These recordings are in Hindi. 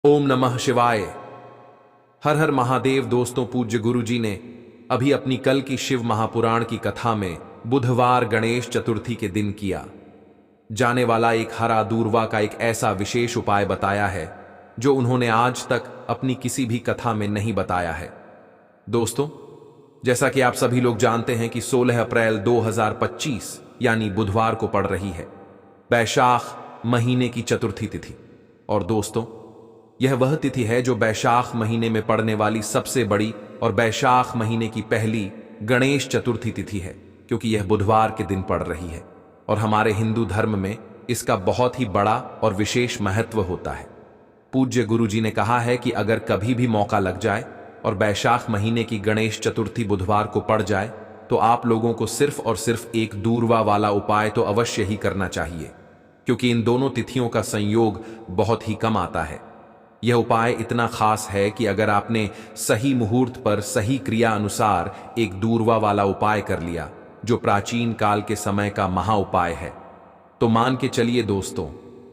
ओम नमः शिवाय। हर हर महादेव। दोस्तों, पूज्य गुरु जी ने अभी अपनी कल की शिव महापुराण की कथा में बुधवार गणेश चतुर्थी के दिन किया जाने वाला एक हरा दूर्वा का एक ऐसा विशेष उपाय बताया है जो उन्होंने आज तक अपनी किसी भी कथा में नहीं बताया है। दोस्तों, जैसा कि आप सभी लोग जानते हैं कि 16 अप्रैल 2025 यानी बुधवार को पड़ रही है बैशाख महीने की चतुर्थी तिथि। और दोस्तों, यह वह तिथि है जो बैशाख महीने में पड़ने वाली सबसे बड़ी और बैशाख महीने की पहली गणेश चतुर्थी तिथि है, क्योंकि यह बुधवार के दिन पड़ रही है और हमारे हिंदू धर्म में इसका बहुत ही बड़ा और विशेष महत्व होता है। पूज्य गुरु जी ने कहा है कि अगर कभी भी मौका लग जाए और बैशाख महीने की गणेश चतुर्थी बुधवार को पड़ जाए तो आप लोगों को सिर्फ और सिर्फ एक दूर्वा वाला उपाय तो अवश्य ही करना चाहिए, क्योंकि इन दोनों तिथियों का संयोग बहुत ही कम आता है। यह उपाय इतना खास है कि अगर आपने सही मुहूर्त पर सही क्रिया अनुसार एक दूर्वा वाला उपाय कर लिया, जो प्राचीन काल के समय का महा उपाय है, तो मान के चलिए दोस्तों,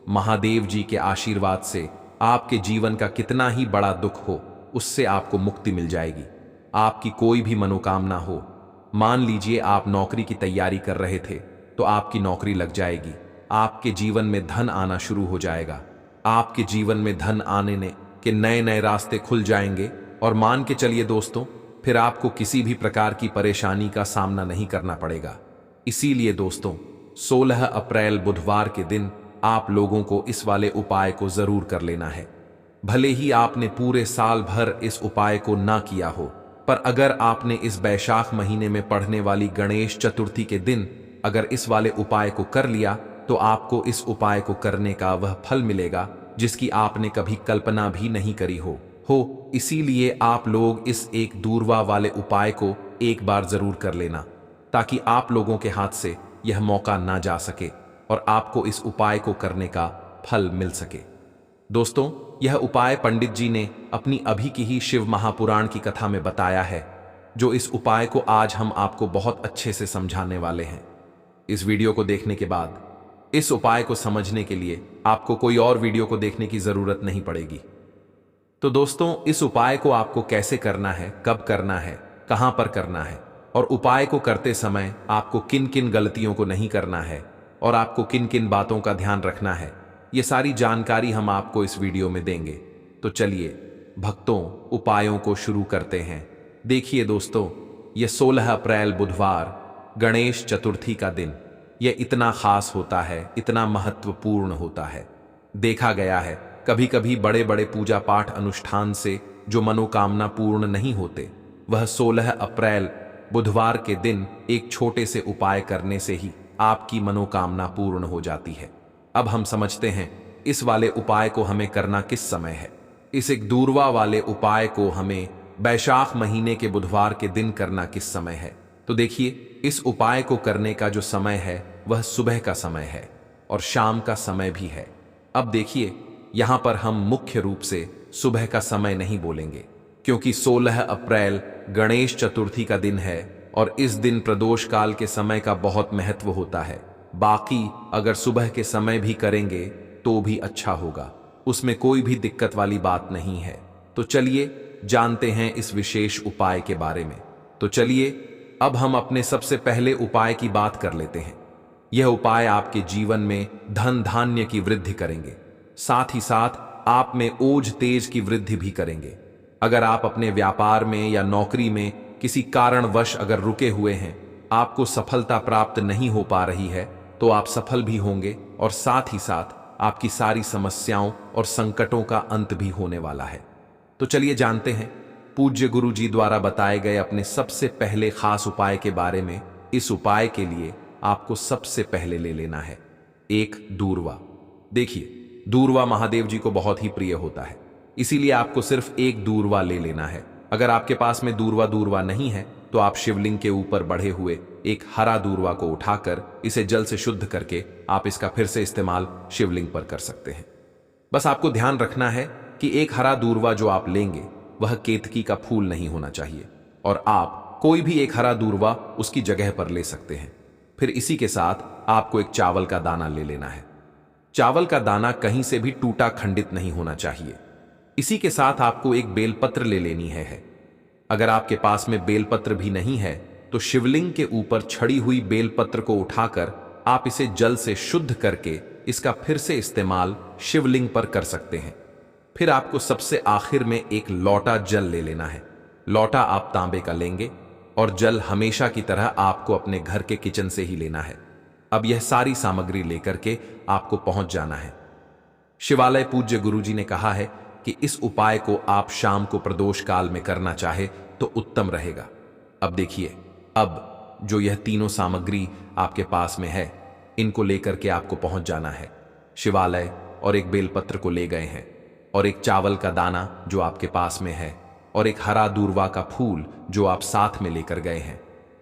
महादेव जी के आशीर्वाद से आपके जीवन का कितना ही बड़ा दुख हो, उससे आपको मुक्ति मिल जाएगी। आपकी कोई भी मनोकामना हो, मान लीजिए आप नौकरी की तैयारी कर रहे थे तो आपकी नौकरी लग जाएगी। आपके जीवन में धन आना शुरू हो जाएगा। आपके जीवन में धन आने के नए नए रास्ते खुल जाएंगे और मान के चलिए दोस्तों, फिर आपको किसी भी प्रकार की परेशानी का सामना नहीं करना पड़ेगा। इसीलिए दोस्तों, 16 अप्रैल बुधवार के दिन आप लोगों को इस वाले उपाय को जरूर कर लेना है। भले ही आपने पूरे साल भर इस उपाय को ना किया हो, पर अगर आपने इस बैशाख महीने में पढ़ने वाली गणेश चतुर्थी के दिन अगर इस वाले उपाय को कर लिया तो आपको इस उपाय को करने का वह फल मिलेगा जिसकी आपने कभी कल्पना भी नहीं करी हो। इसीलिए आप लोग इस एक दूर्वा वाले उपाय को एक बार जरूर कर लेना, ताकि आप लोगों के हाथ से यह मौका ना जा सके और आपको इस उपाय को करने का फल मिल सके। दोस्तों, यह उपाय पंडित जी ने अपनी अभी की ही शिव महापुराण की कथा में बताया है, जो इस उपाय को आज हम आपको बहुत अच्छे से समझाने वाले हैं। इस वीडियो को देखने के बाद इस उपाय को समझने के लिए आपको कोई और वीडियो को देखने की जरूरत नहीं पड़ेगी। तो दोस्तों, इस उपाय को आपको कैसे करना है, कब करना है, कहां पर करना है और उपाय को करते समय आपको किन किन गलतियों को नहीं करना है और आपको किन किन बातों का ध्यान रखना है, ये सारी जानकारी हम आपको इस वीडियो में देंगे। तो चलिए भक्तों, उपायों को शुरू करते हैं। देखिए दोस्तों, ये 16 अप्रैल बुधवार गणेश चतुर्थी का दिन यह इतना खास होता है, इतना महत्वपूर्ण होता है। देखा गया है कभी कभी बड़े बड़े पूजा पाठ अनुष्ठान से जो मनोकामना पूर्ण नहीं होते, वह 16 अप्रैल बुधवार के दिन एक छोटे से उपाय करने से ही आपकी मनोकामना पूर्ण हो जाती है। अब हम समझते हैं इस वाले उपाय को हमें करना किस समय है। इस एक दूर्वा वाले उपाय को हमें बैशाख महीने के बुधवार के दिन करना किस समय है। तो देखिए, इस उपाय को करने का जो समय है वह सुबह का समय है और शाम का समय भी है। अब देखिए, यहां पर हम मुख्य रूप से सुबह का समय नहीं बोलेंगे, क्योंकि 16 अप्रैल गणेश चतुर्थी का दिन है और इस दिन प्रदोष काल के समय का बहुत महत्व होता है। बाकी अगर सुबह के समय भी करेंगे तो भी अच्छा होगा, उसमें कोई भी दिक्कत वाली बात नहीं है। तो चलिए जानते हैं इस विशेष उपाय के बारे में। तो चलिए अब हम अपने सबसे पहले उपाय की बात कर लेते हैं। यह उपाय आपके जीवन में धन धान्य की वृद्धि करेंगे, साथ ही साथ आप में ओज तेज की वृद्धि भी करेंगे। अगर आप अपने व्यापार में या नौकरी में किसी कारणवश अगर रुके हुए हैं, आपको सफलता प्राप्त नहीं हो पा रही है, तो आप सफल भी होंगे और साथ ही साथ आपकी सारी समस्याओं और संकटों का अंत भी होने वाला है। तो चलिए जानते हैं पूज्य गुरु जी द्वारा बताए गए अपने सबसे पहले खास उपाय के बारे में। इस उपाय के लिए आपको सबसे पहले ले लेना है एक दूर्वा। देखिए, दूर्वा महादेव जी को बहुत ही प्रिय होता है, इसीलिए आपको सिर्फ एक दूर्वा ले लेना है। अगर आपके पास में दूर्वा नहीं है तो आप शिवलिंग के ऊपर बढ़े हुए एक हरा दूर्वा को उठाकर इसे जल से शुद्ध करके आप इसका फिर से इस्तेमाल शिवलिंग पर कर सकते हैं। बस आपको ध्यान रखना है कि एक हरा दूर्वा जो आप लेंगे वह केतकी का फूल नहीं होना चाहिए और आप कोई भी एक हरा दूर्वा उसकी जगह पर ले सकते हैं। फिर इसी के साथ आपको एक चावल का दाना ले लेना है। चावल का दाना कहीं से भी टूटा खंडित नहीं होना चाहिए। इसी के साथ आपको एक बेलपत्र ले लेनी है। अगर आपके पास में बेलपत्र भी नहीं है तो शिवलिंग के ऊपर छड़ी हुई बेलपत्र को उठाकर आप इसे जल से शुद्ध करके इसका फिर से इस्तेमाल शिवलिंग पर कर सकते हैं। फिर आपको सबसे आखिर में एक लोटा जल ले लेना है। लोटा आप तांबे का लेंगे और जल हमेशा की तरह आपको अपने घर के किचन से ही लेना है। अब यह सारी सामग्री लेकर के आपको पहुंच जाना है। शिवालय पूज्य गुरुजी ने कहा है कि इस उपाय को आप शाम को प्रदोष काल में करना चाहे तो उत्तम रहेगा। अब देखिए, अब जो यह तीनों सामग्री आपके पास में है, इनको लेकर के आपको पहुंच जाना है शिवालय, और एक बेलपत्र को ले गए हैं, और एक चावल का दाना जो आपके पास में है, और एक हरा दूर्वा का फूल जो आप साथ में लेकर गए हैं।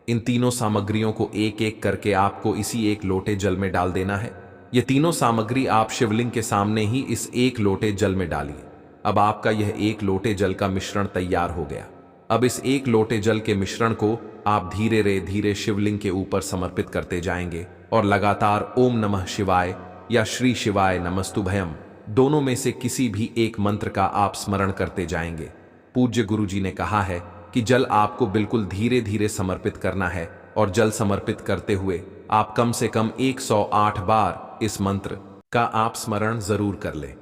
इन तीनों सामग्रियों को एक एक करके आपको इसी एक लोटे जल में डाल देना है। ये तीनों सामग्री आप शिवलिंग के सामने ही इस एक लोटे जल में डालिए। अब आपका यह एक लोटे जल का मिश्रण तैयार हो गया। अब इस एक लोटे जल के मिश्रण को आप धीरे धीरे शिवलिंग के ऊपर समर्पित करते जाएंगे और लगातार ओम नमः शिवाय या श्री शिवाय नमस्तुभयम दोनों में से किसी भी एक मंत्र का आप स्मरण करते जाएंगे। पूज्य गुरुजी ने कहा है कि जल आपको बिल्कुल धीरे धीरे समर्पित करना है, और जल समर्पित करते हुए आप कम से कम 108 बार इस मंत्र का आप स्मरण जरूर कर लें।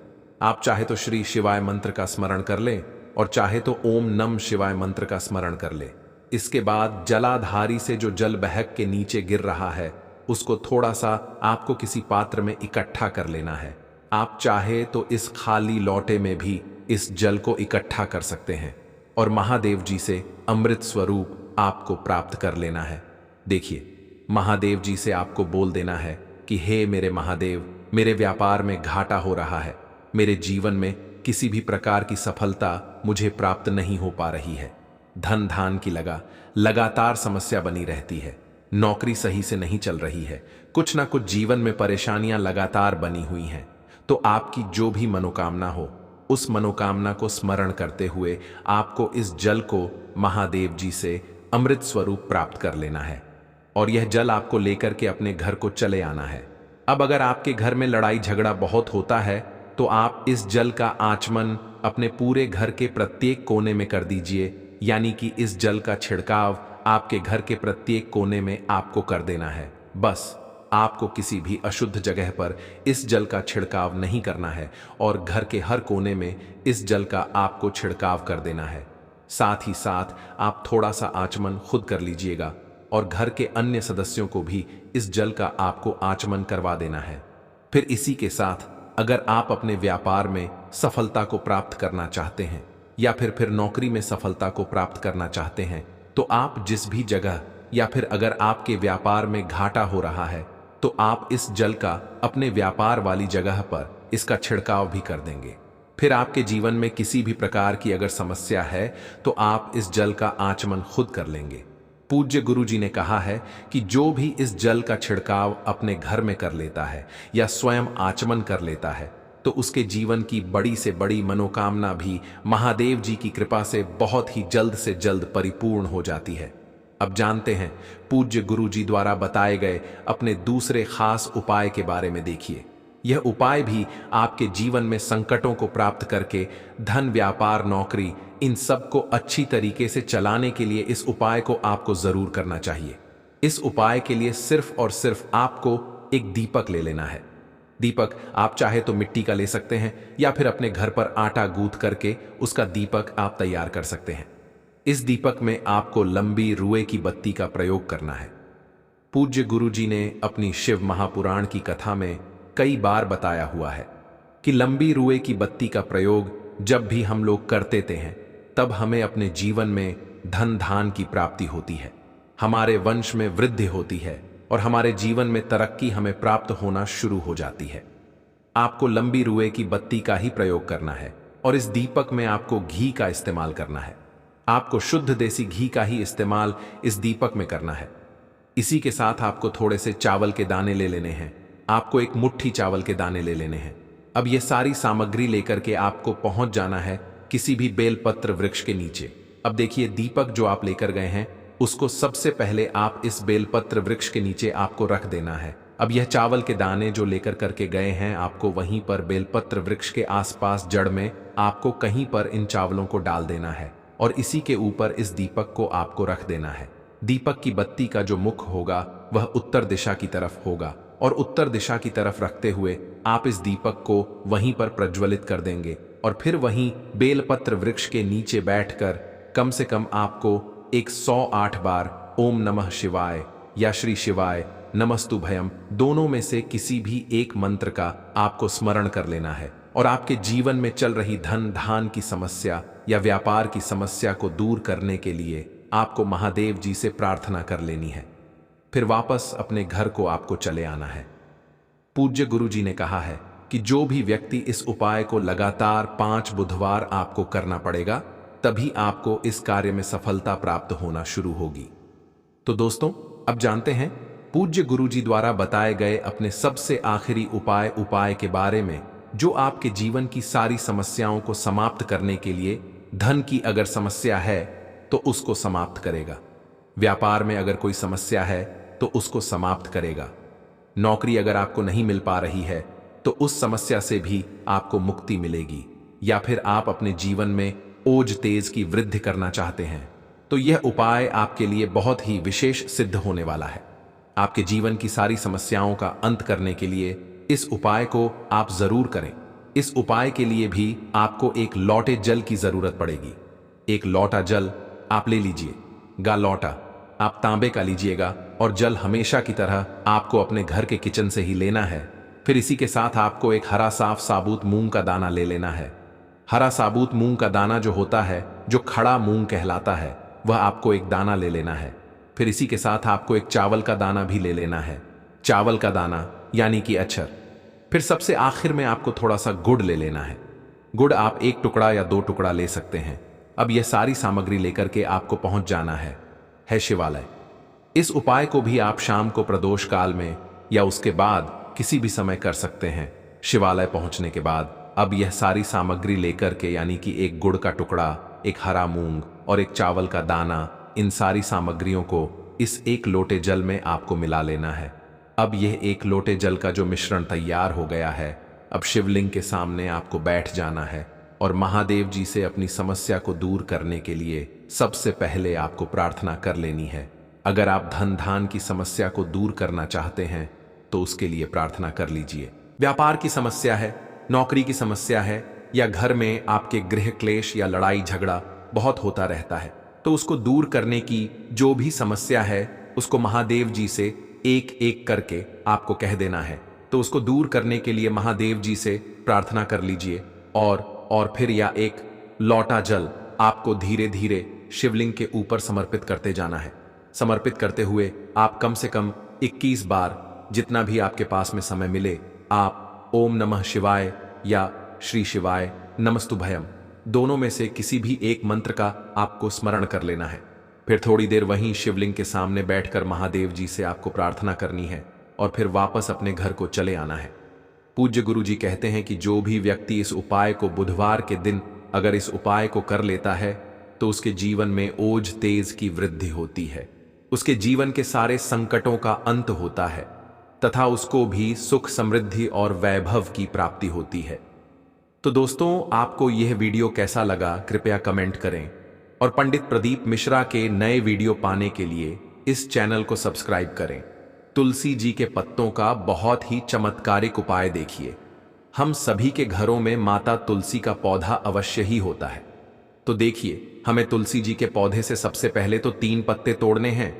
आप चाहे तो श्री शिवाय मंत्र का स्मरण कर लें और चाहे तो ओम नम शिवाय मंत्र का स्मरण कर लें। इसके बाद जलाधारी से जो जल बहक के नीचे गिर रहा है उसको थोड़ा सा आपको किसी पात्र में इकट्ठा कर लेना है। आप चाहे तो इस खाली लोटे में भी इस जल को इकट्ठा कर सकते हैं और महादेव जी से अमृत स्वरूप आपको प्राप्त कर लेना है। देखिए, महादेव जी से आपको बोल देना है कि हे मेरे महादेव, मेरे व्यापार में घाटा हो रहा है, मेरे जीवन में किसी भी प्रकार की सफलता मुझे प्राप्त नहीं हो पा रही है, धन धान की लगातार समस्या बनी रहती है, नौकरी सही से नहीं चल रही है, कुछ ना कुछ जीवन में परेशानियां लगातार बनी हुई हैं। तो आपकी जो भी मनोकामना हो, उस मनोकामना को स्मरण करते हुए आपको इस जल को महादेव जी से अमृत स्वरूप प्राप्त कर लेना है और यह जल आपको लेकर के अपने घर को चले आना है। अब अगर आपके घर में लड़ाई झगड़ा बहुत होता है तो आप इस जल का आचमन अपने पूरे घर के प्रत्येक कोने में कर दीजिए, यानी कि इस जल का छिड़काव आपके घर के प्रत्येक कोने में आपको कर देना है। बस आपको किसी भी अशुद्ध जगह पर इस जल का छिड़काव नहीं करना है और घर के हर कोने में इस जल का आपको छिड़काव कर देना है। साथ ही साथ आप थोड़ा सा आचमन खुद कर लीजिएगा और घर के अन्य सदस्यों को भी इस जल का आपको आचमन करवा देना है। फिर इसी के साथ अगर आप अपने व्यापार में सफलता को प्राप्त करना चाहते हैं या फिर नौकरी में सफलता को प्राप्त करना चाहते हैं तो आप जिस भी जगह या फिर अगर आपके व्यापार में घाटा हो रहा है तो आप इस जल का अपने व्यापार वाली जगह पर इसका छिड़काव भी कर देंगे। फिर आपके जीवन में किसी भी प्रकार की अगर समस्या है तो आप इस जल का आचमन खुद कर लेंगे। पूज्य गुरुजी ने कहा है कि जो भी इस जल का छिड़काव अपने घर में कर लेता है या स्वयं आचमन कर लेता है तो उसके जीवन की बड़ी से बड़ी मनोकामना भी महादेव जी की कृपा से बहुत ही जल्द से जल्द परिपूर्ण हो जाती है। अब जानते हैं पूज्य गुरुजी द्वारा बताए गए अपने दूसरे खास उपाय के बारे में। देखिए, यह उपाय भी आपके जीवन में संकटों को प्राप्त करके धन, व्यापार, नौकरी, इन सब को अच्छी तरीके से चलाने के लिए इस उपाय को आपको जरूर करना चाहिए। इस उपाय के लिए सिर्फ और सिर्फ आपको एक दीपक ले लेना है। दीपक आप चाहे तो मिट्टी का ले सकते हैं या फिर अपने घर पर आटा गूंथ करके उसका दीपक आप तैयार कर सकते हैं। इस दीपक में आपको लंबी रुए की बत्ती का प्रयोग करना है। पूज्य गुरुजी ने अपनी शिव महापुराण की कथा में कई बार बताया हुआ है कि लंबी रुए की बत्ती का प्रयोग जब भी हम लोग करते हैं तब हमें अपने जीवन में धन धान की प्राप्ति होती है, हमारे वंश में वृद्धि होती है और हमारे जीवन में तरक्की हमें प्राप्त होना शुरू हो जाती है। आपको लंबी रुए की बत्ती का ही प्रयोग करना है और इस दीपक में आपको घी का इस्तेमाल करना है। आपको शुद्ध देसी घी का ही इस्तेमाल इस दीपक में करना है। इसी के साथ आपको थोड़े से चावल के दाने ले लेने हैं। आपको एक मुट्ठी चावल के दाने ले लेने हैं। अब ये सारी सामग्री लेकर के आपको पहुंच जाना है किसी भी बेलपत्र वृक्ष के नीचे। अब देखिए, दीपक जो आप लेकर गए हैं उसको सबसे पहले आप इस बेलपत्र वृक्ष के नीचे आपको रख देना है। अब यह चावल के दाने जो लेकर करके गए हैं आपको वहीं पर बेलपत्र वृक्ष के आसपास जड़ में आपको कहीं पर इन चावलों को डाल देना है और इसी के ऊपर इस दीपक को आपको रख देना है। दीपक की बत्ती का जो मुख होगा वह उत्तर दिशा की तरफ होगा और उत्तर दिशा की तरफ रखते हुए आप इस दीपक को वहीं पर प्रज्वलित कर देंगे और फिर वहीं बेलपत्र वृक्ष के नीचे बैठकर कम से कम आपको 108 बार ओम नमः शिवाय या श्री शिवाय नमस्तुभयम दोनों में से किसी भी एक मंत्र का आपको स्मरण कर लेना है और आपके जीवन में चल रही धन धान की समस्या या व्यापार की समस्या को दूर करने के लिए आपको महादेव जी से प्रार्थना कर लेनी है। फिर वापस अपने घर को आपको चले आना है। पूज्य गुरु जी ने कहा है कि जो भी व्यक्ति इस उपाय को लगातार 5 बुधवार आपको करना पड़ेगा, तभी आपको इस कार्य में सफलता प्राप्त होना शुरू होगी। तो दोस्तों, अब जानते हैं पूज्य गुरु जी द्वारा बताए गए अपने सबसे आखिरी उपाय के बारे में, जो आपके जीवन की सारी समस्याओं को समाप्त करने के लिए, धन की अगर समस्या है तो उसको समाप्त करेगा, व्यापार में अगर कोई समस्या है तो उसको समाप्त करेगा, नौकरी अगर आपको नहीं मिल पा रही है तो उस समस्या से भी आपको मुक्ति मिलेगी, या फिर आप अपने जीवन में ओज तेज की वृद्धि करना चाहते हैं तो यह उपाय आपके लिए बहुत ही विशेष सिद्ध होने वाला है। आपके जीवन की सारी समस्याओं का अंत करने के लिए इस उपाय को आप जरूर करें। इस उपाय के लिए भी आपको एक लोटे जल की जरूरत पड़ेगी। एक लोटा जल आप ले लीजिए। लोटा आप तांबे का लीजिएगा और जल हमेशा की तरह आपको अपने घर के किचन से ही लेना है। फिर इसी के साथ आपको एक हरा साफ साबुत मूंग का दाना ले लेना है। हरा साबुत मूंग का दाना जो होता है, जो खड़ा मूंग कहलाता है, वह आपको एक दाना ले लेना है। फिर इसी के साथ आपको एक चावल का दाना भी ले लेना है। चावल का दाना यानी कि अक्षर। फिर सबसे आखिर में आपको थोड़ा सा गुड़ ले लेना है। गुड़ आप 1 टुकड़ा या 2 टुकड़ा ले सकते हैं। अब यह सारी सामग्री लेकर के आपको पहुंच जाना है शिवालय। इस उपाय को भी आप शाम को प्रदोष काल में या उसके बाद किसी भी समय कर सकते हैं। शिवालय पहुंचने के बाद अब यह सारी सामग्री लेकर के, यानी कि एक गुड़ का टुकड़ा, एक हरा मूंग और एक चावल का दाना, इन सारी सामग्रियों को इस 1 लोटे जल में आपको मिला लेना है। अब यह 1 लोटे जल का जो मिश्रण तैयार हो गया है, अब शिवलिंग के सामने आपको बैठ जाना है और महादेव जी से अपनी समस्या को दूर करने के लिए सबसे पहले आपको प्रार्थना कर लेनी है। अगर आप धन धान की समस्या को दूर करना चाहते हैं तो उसके लिए प्रार्थना कर लीजिए। व्यापार की समस्या है, नौकरी की समस्या है, या घर में आपके गृह क्लेश या लड़ाई झगड़ा बहुत होता रहता है, तो उसको दूर करने की जो भी समस्या है उसको महादेव जी से एक एक करके आपको कह देना है। तो उसको दूर करने के लिए महादेव जी से प्रार्थना कर लीजिए और फिर या एक लोटा जल आपको धीरे धीरे शिवलिंग के ऊपर समर्पित करते जाना है। समर्पित करते हुए आप कम से कम 21 बार, जितना भी आपके पास में समय मिले, आप ओम नमः शिवाय या श्री शिवाय नमस्तुभयम दोनों में से किसी भी एक मंत्र का आपको स्मरण कर लेना है। फिर थोड़ी देर वहीं शिवलिंग के सामने बैठकर महादेव जी से आपको प्रार्थना करनी है और फिर वापस अपने घर को चले आना है। पूज्य गुरु जी कहते हैं कि जो भी व्यक्ति इस उपाय को बुधवार के दिन अगर इस उपाय को कर लेता है तो उसके जीवन में ओज तेज की वृद्धि होती है, उसके जीवन के सारे संकटों का अंत होता है तथा उसको भी सुख समृद्धि और वैभव की प्राप्ति होती है। तो दोस्तों, आपको यह वीडियो कैसा लगा कृपया कमेंट करें और पंडित प्रदीप मिश्रा के नए वीडियो पाने के लिए इस चैनल को सब्सक्राइब करें। तुलसी जी के पत्तों का बहुत ही चमत्कारिक उपाय देखिए। हम सभी के घरों में माता तुलसी का पौधा अवश्य ही होता है। तो देखिए, हमें तुलसी जी के पौधे से सबसे पहले तो 3 पत्ते तोड़ने हैं।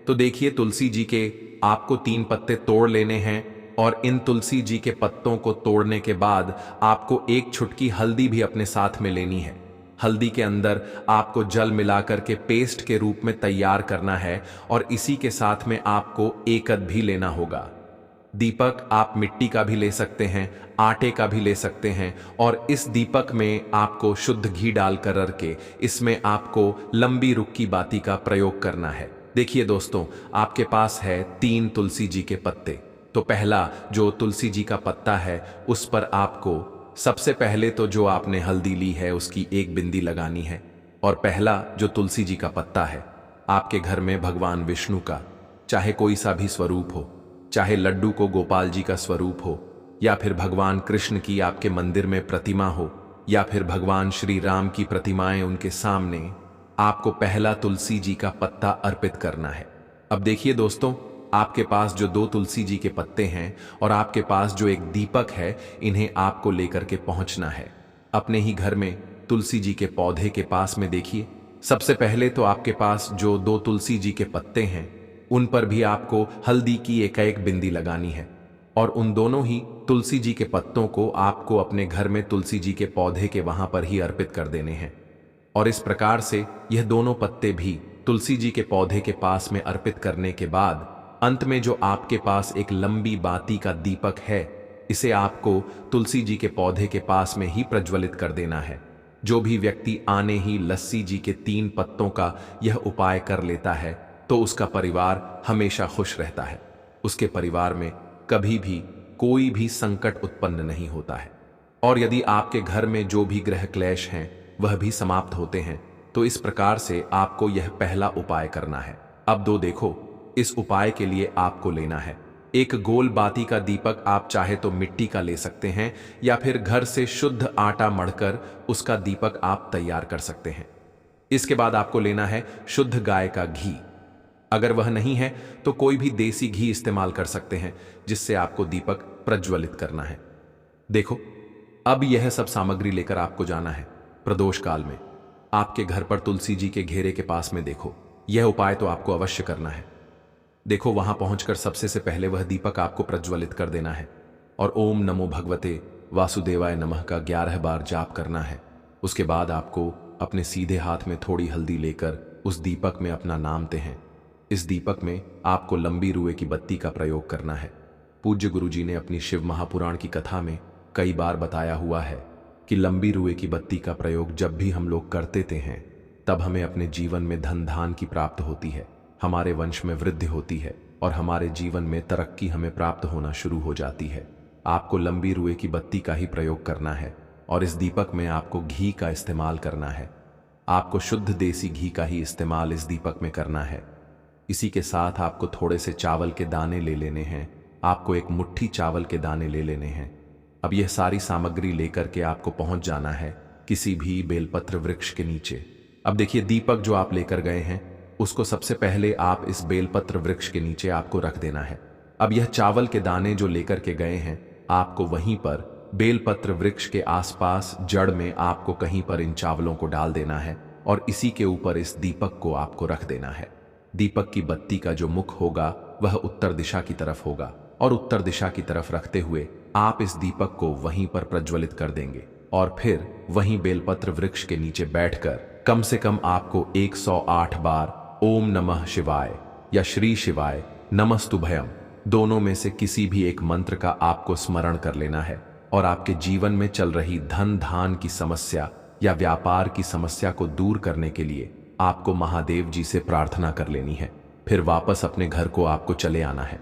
तो देखिए, तुलसी जी के आपको 3 पत्ते तोड़ लेने हैं और इन तुलसी जी के पत्तों को तोड़ने के बाद आपको 1 चुटकी हल्दी भी अपने साथ में लेनी है। हल्दी के अंदर आपको जल मिलाकर के पेस्ट के रूप में तैयार करना है और इसी के साथ में आपको एकत भी लेना होगा। दीपक आप मिट्टी का भी ले सकते हैं, आटे का भी ले सकते हैं और इस दीपक में आपको शुद्ध घी डाल कर के इसमें आपको लंबी रुक्की बाती का प्रयोग करना है। देखिए दोस्तों, आपके पास है 3 तुलसी जी के पत्ते। तो पहला जो तुलसी जी का पत्ता है उस पर आपको सबसे पहले तो जो आपने हल्दी ली है उसकी 1 बिंदी लगानी है। और पहला जो तुलसी जी का पत्ता है, आपके घर में भगवान विष्णु का चाहे कोई सा भी स्वरूप हो, चाहे लड्डू को गोपाल जी का स्वरूप हो या फिर भगवान कृष्ण की आपके मंदिर में प्रतिमा हो, या फिर भगवान श्री राम की प्रतिमाएं उनके सामने, आपको पहला तुलसी जी का पत्ता अर्पित करना है। अब देखिए दोस्तों, आपके पास जो 2 तुलसी जी के पत्ते हैं और आपके पास जो एक दीपक है, इन्हें आपको लेकर के पहुंचना है। अपने ही घर में तुलसी जी के पौधे के पास में देखिए, सबसे पहले तो आपके पास जो 2 तुलसी जी के पत्ते हैं, उन पर भी आपको हल्दी की एक बिंदी लगानी है और उन दोनों ही तुलसी जी के पत्तों को आपको अपने घर में तुलसी जी के पौधे के वहां पर ही अर्पित कर देने हैं। और इस प्रकार से यह दोनों पत्ते भी तुलसी जी के पौधे के पास में अर्पित करने के बाद अंत में जो आपके पास एक लंबी बाती का दीपक है, इसे आपको तुलसी जी के पौधे के पास में ही प्रज्वलित कर देना है। जो भी व्यक्ति आने ही लस्सी जी के 3 पत्तों का यह उपाय कर लेता है तो उसका परिवार हमेशा खुश रहता है। उसके परिवार में कभी भी कोई भी संकट उत्पन्न नहीं होता है और यदि आपके घर में जो भी ग्रह क्लेश हैं वह भी समाप्त होते हैं। तो इस प्रकार से आपको यह पहला उपाय करना है। अब देखो, इस उपाय के लिए आपको लेना है एक गोल बाती का दीपक। आप चाहे तो मिट्टी का ले सकते हैं या फिर घर से शुद्ध आटा मढ़कर उसका दीपक आप तैयार कर सकते हैं। इसके बाद आपको लेना है शुद्ध गाय का घी। अगर वह नहीं है तो कोई भी देसी घी इस्तेमाल कर सकते हैं, जिससे आपको दीपक प्रज्वलित करना है। देखो, अब यह सब सामग्री लेकर आपको जाना है प्रदोष काल में आपके घर पर तुलसी जी के घेरे के पास में। देखो, यह उपाय तो आपको अवश्य करना है। देखो, वहां पहुंचकर सबसे से पहले वह दीपक आपको प्रज्वलित कर देना है और ओम नमो भगवते वासुदेवाय नमः का 11 बार जाप करना है। उसके बाद आपको अपने सीधे हाथ में थोड़ी हल्दी लेकर उस दीपक में अपना नाम हैं। इस दीपक में आपको लंबी रुए की बत्ती का प्रयोग करना है। पूज्य गुरुजी ने अपनी शिव महापुराण की कथा में कई बार बताया हुआ है कि लंबी रुए की बत्ती का प्रयोग जब भी हम लोग करते हैं तब हमें अपने जीवन में धन धान की प्राप्त होती है, हमारे वंश में वृद्धि होती है और हमारे जीवन में तरक्की हमें प्राप्त होना शुरू हो जाती है। आपको लंबी रुए की बत्ती का ही प्रयोग करना है और इस दीपक में आपको घी का इस्तेमाल करना है। आपको शुद्ध देसी घी का ही इस्तेमाल इस दीपक में करना है। इसी के साथ आपको थोड़े से चावल के दाने ले लेने हैं। आपको एक मुट्ठी चावल के दाने ले लेने हैं। अब यह सारी सामग्री लेकर के आपको पहुंच जाना है किसी भी बेलपत्र वृक्ष के नीचे। अब देखिए, दीपक जो आप लेकर गए हैं उसको सबसे पहले आप इस बेलपत्र वृक्ष के नीचे आपको रख देना है। अब यह चावल के दाने जो लेकर के गए हैं, आपको वहीं पर बेलपत्र वृक्ष के आसपास जड़ में आपको कहीं पर इन चावलों को डाल देना है और इसी के ऊपर इस दीपक को आपको रख देना है। दीपक की बत्ती का जो मुख होगा वह उत्तर दिशा की तरफ होगा और उत्तर दिशा की तरफ रखते हुए आप इस दीपक को वहीं पर प्रज्वलित कर देंगे और फिर वहीं बेलपत्र वृक्ष के नीचे बैठकर कम से कम आपको 108 बार ओम नमः शिवाय या श्री शिवाय नमस्तुभयम दोनों में से किसी भी एक मंत्र का आपको स्मरण कर लेना है और आपके जीवन में चल रही धन धान की समस्या या व्यापार की समस्या को दूर करने के लिए आपको महादेव जी से प्रार्थना कर लेनी है। फिर वापस अपने घर को आपको चले आना है।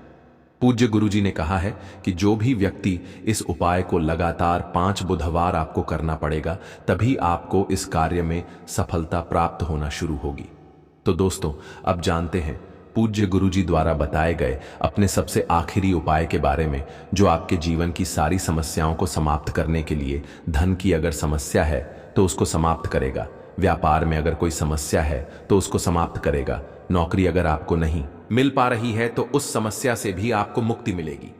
पूज्य गुरुजी ने कहा है कि जो भी व्यक्ति इस उपाय को लगातार 5 बुधवार आपको करना पड़ेगा, तभी आपको इस कार्य में सफलता प्राप्त होना शुरू होगी। तो दोस्तों, अब जानते हैं पूज्य गुरुजी द्वारा बताए गए अपने सबसे आखिरी उपाय के बारे में, जो आपके जीवन की सारी समस्याओं को समाप्त करने के लिए, धन की अगर समस्या है तो उसको समाप्त करेगा, व्यापार में अगर कोई समस्या है तो उसको समाप्त करेगा, नौकरी अगर आपको नहीं मिल पा रही है तो उस समस्या से भी आपको मुक्ति मिलेगी,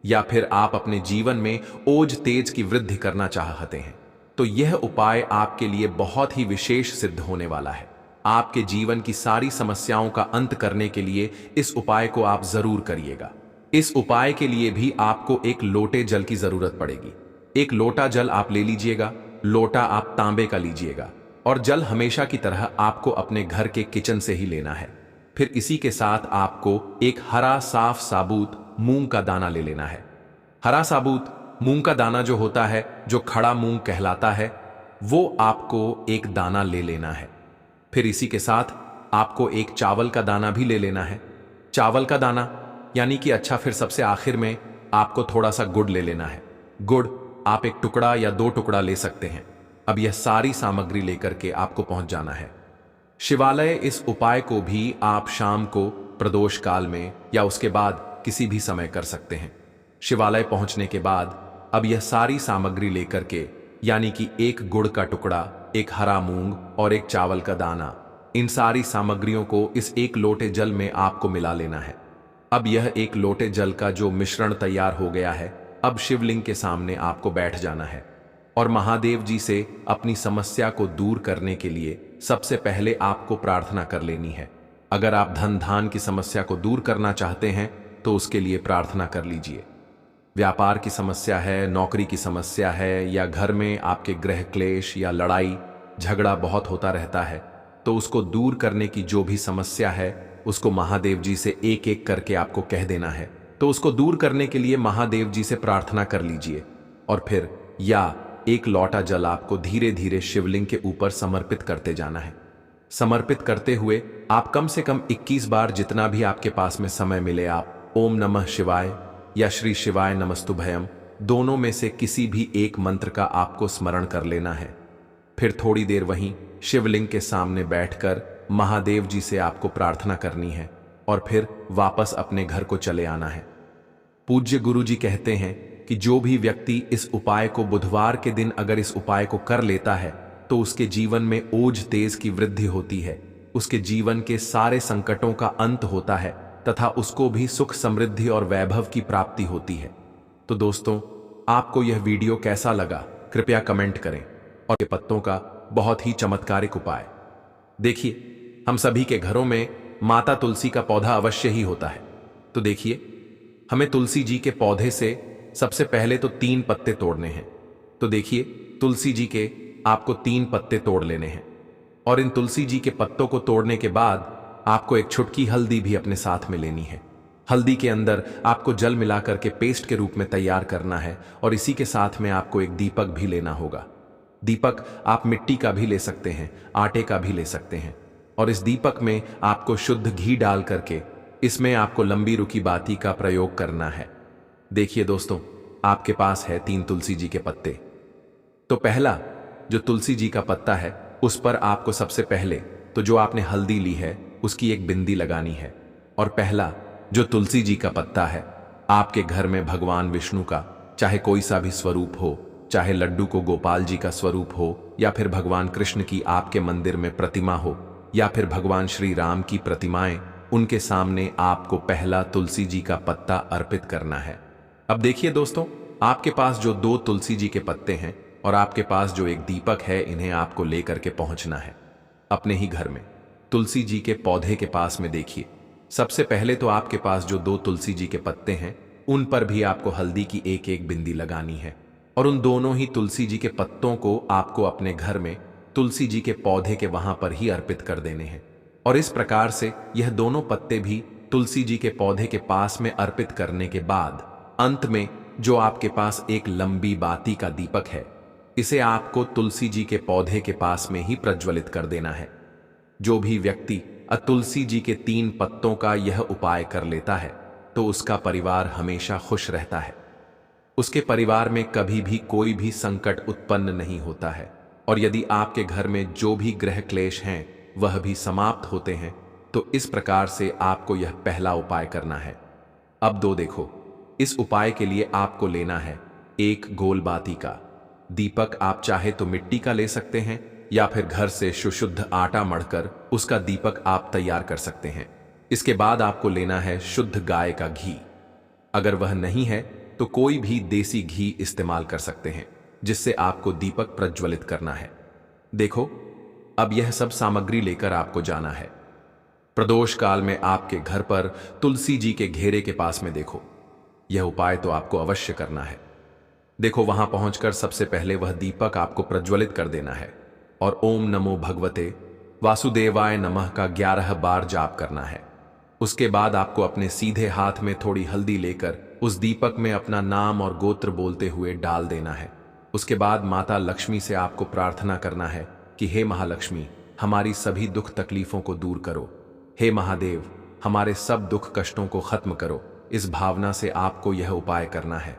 या फिर आप अपने जीवन में ओज तेज की वृद्धि करना चाहते हैं तो यह उपाय आपके लिए बहुत ही विशेष सिद्ध होने वाला है। आपके जीवन की सारी समस्याओं का अंत करने के लिए इस उपाय को आप जरूर करिएगा। इस उपाय के लिए भी आपको एक लोटे जल की जरूरत पड़ेगी। एक लोटा जल आप ले लीजिएगा। लोटा आप तांबे का लीजिएगा और जल हमेशा की तरह आपको अपने घर के किचन से ही लेना है। फिर इसी के साथ आपको एक हरा साफ साबुत मूंग का दाना ले लेना है। हरा साबुत मूंग का दाना जो होता है, जो खड़ा मूंग कहलाता है, वो आपको एक दाना ले लेना है। फिर इसी के साथ आपको एक चावल का दाना भी ले लेना है। चावल का दाना यानी कि फिर सबसे आखिर में आपको थोड़ा सा गुड़ ले लेना है। गुड़ आप एक टुकड़ा या 2 टुकड़ा ले सकते हैं। अब यह सारी सामग्री लेकर के आपको पहुंच जाना है शिवालय। इस उपाय को भी आप शाम को प्रदोष काल में या उसके बाद किसी भी समय कर सकते हैं। शिवालय पहुंचने के बाद अब यह सारी सामग्री लेकर के यानी कि एक गुड़ का टुकड़ा, एक हरा मूंग और एक चावल का दाना। इन सारी सामग्रियों को इस एक लोटे जल में आपको मिला लेना है। अब यह एक लोटे जल का जो मिश्रण तैयार हो गया है, अब शिवलिंग के सामने आपको बैठ जाना है और महादेव जी से अपनी समस्या को दूर करने के लिए सबसे पहले आपको प्रार्थना कर लेनी है। अगर आप धन धान की समस्या को दूर करना चाहते हैं तो उसके लिए प्रार्थना कर लीजिए। व्यापार की समस्या है, नौकरी की समस्या है, या घर में आपके गृह क्लेश या लड़ाई झगड़ा बहुत होता रहता है, तो उसको दूर करने की जो भी समस्या है उसको महादेव जी से एक एक करके आपको कह देना है। तो उसको दूर करने के लिए महादेव जी से प्रार्थना कर लीजिए और फिर या एक लोटा जल आपको धीरे धीरे शिवलिंग के ऊपर समर्पित करते जाना है। समर्पित करते हुए आप कम से कम 21 बार, जितना भी आपके पास में समय मिले, आप ओम नमः शिवाय या श्री शिवाय नमस्तुभयम दोनों में से किसी भी एक मंत्र का आपको स्मरण कर लेना है। फिर थोड़ी देर वहीं शिवलिंग के सामने बैठकर महादेव जी से आपको प्रार्थना करनी है और फिर वापस अपने घर को चले आना है। पूज्य गुरु जी कहते हैं कि जो भी व्यक्ति इस उपाय को बुधवार के दिन अगर इस उपाय को कर लेता है तो उसके जीवन में ओज तेज की वृद्धि होती है, उसके जीवन के सारे संकटों का अंत होता है तथा उसको भी सुख समृद्धि और वैभव की प्राप्ति होती है। तो दोस्तों, आपको यह वीडियो कैसा लगा कृपया कमेंट करें। और ये पत्तों का बहुत ही चमत्कारिक उपाय। देखिए, हम सभी के घरों में माता तुलसी का पौधा अवश्य ही होता है। तो देखिए, हमें तुलसी जी के पौधे से सबसे पहले तो 3 पत्ते तोड़ने हैं। तो देखिए, तुलसी जी के आपको 3 पत्ते तोड़ लेने हैं और इन तुलसी जी के पत्तों को तोड़ने के बाद आपको एक छुटकी हल्दी भी अपने साथ में लेनी है। हल्दी के अंदर आपको जल मिलाकर के पेस्ट के रूप में तैयार करना है और इसी के साथ में आपको एक दीपक भी लेना होगा। दीपक आप मिट्टी का भी ले सकते हैं, आटे का भी ले सकते हैं और इस दीपक में आपको शुद्ध घी डाल करके इसमें आपको लंबी रुकी बाती का प्रयोग करना है। देखिए दोस्तों, आपके पास है 3 तुलसी जी के पत्ते। तो पहला जो तुलसी जी का पत्ता है उस पर आपको सबसे पहले तो जो आपने हल्दी ली है उसकी एक बिंदी लगानी है और पहला जो तुलसी जी का पत्ता है, आपके घर में भगवान विष्णु का चाहे कोई सा भी स्वरूप हो, चाहे लड्डू को गोपाल जी का स्वरूप हो या फिर भगवान कृष्ण की आपके मंदिर में प्रतिमा हो या फिर भगवान श्री राम की प्रतिमाएं, उनके सामने आपको पहला तुलसी जी का पत्ता अर्पित करना है। अब देखिए दोस्तों, आपके पास जो 2 तुलसी जी के पत्ते हैं और आपके पास जो एक दीपक है, इन्हें आपको लेकर के पहुंचना है अपने ही घर में तुलसी जी के पौधे के पास में। देखिए, सबसे पहले तो आपके पास जो 2 तुलसी जी के पत्ते हैं उन पर भी आपको हल्दी की एक एक बिंदी लगानी है और उन दोनों ही तुलसी जी के पत्तों को आपको अपने घर में तुलसी जी के पौधे के वहां पर ही अर्पित कर देने हैं। और इस प्रकार से यह दोनों पत्ते भी तुलसी जी के पौधे के पास में अर्पित करने के बाद अंत में जो आपके पास एक लंबी बाती का दीपक है, इसे आपको तुलसी जी के पौधे के पास में ही प्रज्वलित कर देना है। जो भी व्यक्ति तुलसी जी के 3 पत्तों का यह उपाय कर लेता है तो उसका परिवार हमेशा खुश रहता है, उसके परिवार में कभी भी कोई भी संकट उत्पन्न नहीं होता है और यदि आपके घर में जो भी ग्रह क्लेश हैं वह भी समाप्त होते हैं। तो इस प्रकार से आपको यह पहला उपाय करना है। अब देखो, इस उपाय के लिए आपको लेना है एक गोल बाती का दीपक। आप चाहे तो मिट्टी का ले सकते हैं या फिर घर से शुद्ध आटा मढ़कर उसका दीपक आप तैयार कर सकते हैं। इसके बाद आपको लेना है शुद्ध गाय का घी। अगर वह नहीं है तो कोई भी देसी घी इस्तेमाल कर सकते हैं जिससे आपको दीपक प्रज्वलित करना है। देखो, अब यह सब सामग्री लेकर आपको जाना है। प्रदोष काल में आपके घर पर तुलसी जी के घेरे के पास में देखो, यह उपाय तो आपको अवश्य करना है। देखो, वहां पहुंचकर सबसे पहले वह दीपक आपको प्रज्वलित कर देना है और ओम नमो भगवते वासुदेवाय नमः का 11 बार जाप करना है। उसके बाद आपको अपने सीधे हाथ में थोड़ी हल्दी लेकर उस दीपक में अपना नाम और गोत्र बोलते हुए डाल देना है। उसके बाद माता लक्ष्मी से आपको प्रार्थना करना है कि हे महालक्ष्मी, हमारी सभी दुख तकलीफों को दूर करो। हे महादेव, हमारे सब दुख कष्टों को खत्म करो। इस भावना से आपको यह उपाय करना है।